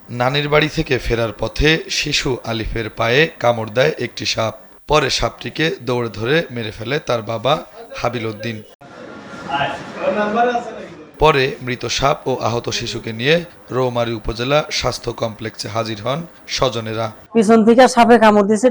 নানির বাড়ি থেকে ফেরার পথে শিশু আলিফের পায়ে কামড় দেয় একটি সাপ। পরে সাপটিকে দৌড়ে ধরে মেরে ফেলে তার বাবা হাবিল উদ্দিন। পরে মৃত সাপ ও আহত শিশুকে নিয়ে রৌমারী উপজেলা স্বাস্থ্য কমপ্লেক্সে হাজির হন স্বজনেরা। পিছন থেকে সাপে কামড় দিছে,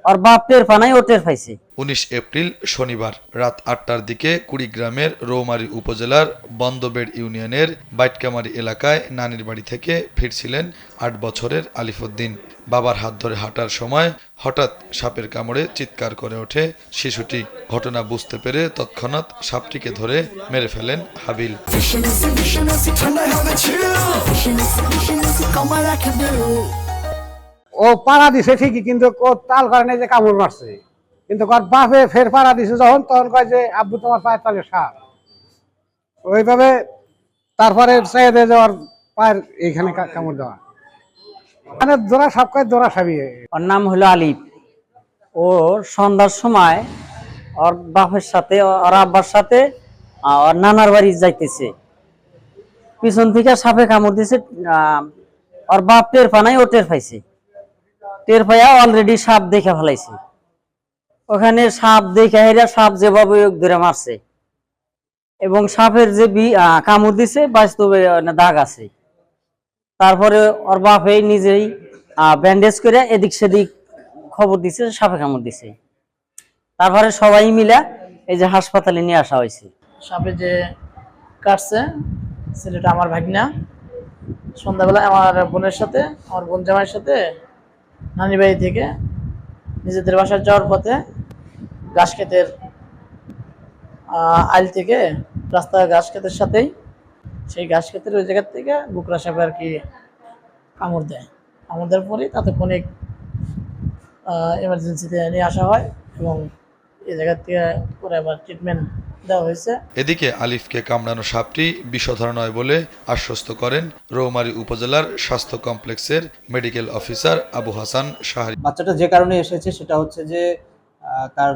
ওর বাপ টের পানাই, ও টের পাইছে। 19 এপ্রিল শনিবার রাত 8টার দিকে কুড়িগ্রামের রৌমারী উপজেলার বন্দবেড় ইউনিয়নের বাইটকামারি এলাকায় নানির বাড়ি থেকে ফিরছিলেন 8 বছরের আলিফ উদ্দিন। বাবার হাত ধরে হাঁটার সময় হঠাৎ সাপের কামড়ে চিৎকার করে ওঠে শিশুটি। ঘটনা বুঝতে পেরে তৎক্ষণাৎ সাপটিকে ধরে মেরে ফেলেন হাবিল। ও পাড়া দিছে ঠিকই, কিন্তু ও তাল করে নাই যে কামড় মারছে, কিন্তু ওর বাপে ফের পাড়া দিছে যখন, তখন কয় যে আব্বু তোমার পায়ের তালে সাপ। ওইভাবে তারপরে চাই দেয় যে ওর পায়ের এইখানে কামড় দেওয়া, মানে জোড়া সাপ কয় জোড়া সাপই। ওর নাম হলো আলিফ। ও সন্ধ্যার সময় ওর বাপের সাথে, ওর আব্বার সাথে ওর নানার বাড়ি যাইতেছে। পিছন থেকে সাপে কামড় দিছে, ওর বাপ টের পানাই, ও টের পাইছে। টের পাইয়া অলরেডি সাপ দেখে ফেলাইছে। ওখানে সাপ দেখে হেরা সাপ যেভাবে ধরে মারছে, এবং সাপের যে কামড় দিছে বাস্তবে দাগ আছে। তারপরে ওর বাপে নিজেই ব্যান্ডেজ করে এদিক সেদিক খবর দিছে সাপে কামড় দিছে। তারপরে সবাই মিলে এই যে হাসপাতালে নিয়ে আসা হয়েছে। সাপে যে কাটছে ছেলেটা আমার ভাগনা। সন্ধ্যাবেলা আমার বোনের সাথে, আমার বোন জামাইয়ের সাথে নানি বাড়ি থেকে নিজেদের বাসায় যাওয়ার পথে ঘাস ক্ষেতের আইল থেকে রাস্তা ঘাস ক্ষেতের সাথেই, সেই ঘাস ক্ষেতের ওই জায়গার থেকে বুকরা সাপে আর কি কামড় দেয়। কামড় দেওয়ার পরেই তাৎক্ষণিক এমার্জেন্সিতে নিয়ে আসা হয় এবং এই জায়গার থেকে পরে আবার ট্রিটমেন্ট দেওয়া হয়েছে। এদিকে আলিফকে কামড়ানো সাপটি বিষধর নয় বলে আশ্বস্ত করেন রৌমারী উপজেলার স্বাস্থ্য কমপ্লেক্সের মেডিকেল অফিসার আবু হাসান শাহরি। বাচ্চাটা যে কারণে এসেছে সেটা হচ্ছে যে তার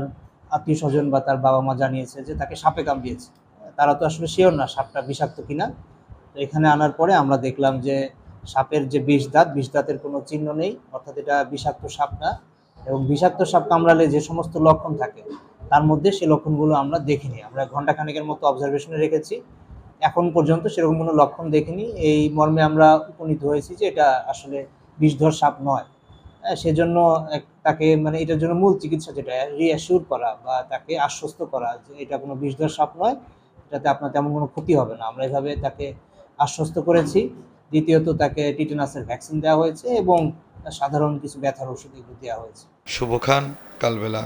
আত্মীয় স্বজন বা তার বাবা মা জানিয়েছে যে তাকে সাপে কামড়িয়েছে। তারা তো আসলে শিওর না সাপটা বিষাক্ত কিনা। তো এখানে আনার পরে আমরা দেখলাম যে সাপের যে বিষ দাঁতের কোনো চিহ্ন নেই, অর্থাৎ এটা বিষাক্ত সাপ না। এবং বিষাক্ত সাপ কামড়ালে যে সমস্ত লক্ষণ থাকে তার মধ্যে সেই লক্ষণগুলো আমরা দেখিনি। আমরা ঘন্টাখানেকের মতো অবজারভেশনে রেখেছি, এখন পর্যন্ত সেরকম কোনো লক্ষণ দেখিনি। এই মর্মে আমরা উপনীত হয়েছি যে এটা আসলে বিষধর সাপ নয়। সেজন্য তাকে মানে এটার জন্য মূল চিকিৎসা যেটা রিঅ্যাসিওর করা বা তাকে আশ্বস্ত করা যে এটা কোনো বিষধর সাপ নয়, এটাতে আপনার তেমন কোনো ক্ষতি হবে না, আমরা এভাবে তাকে আশ্বস্ত করেছি। দ্বিতীয়ত তাকে টিটেনাসের ভ্যাকসিন দেওয়া হয়েছে এবং সাধারণ কিছু ব্যথার ওষুধ এগুলো দেওয়া হয়েছে। শুভ খান, কালবেলা।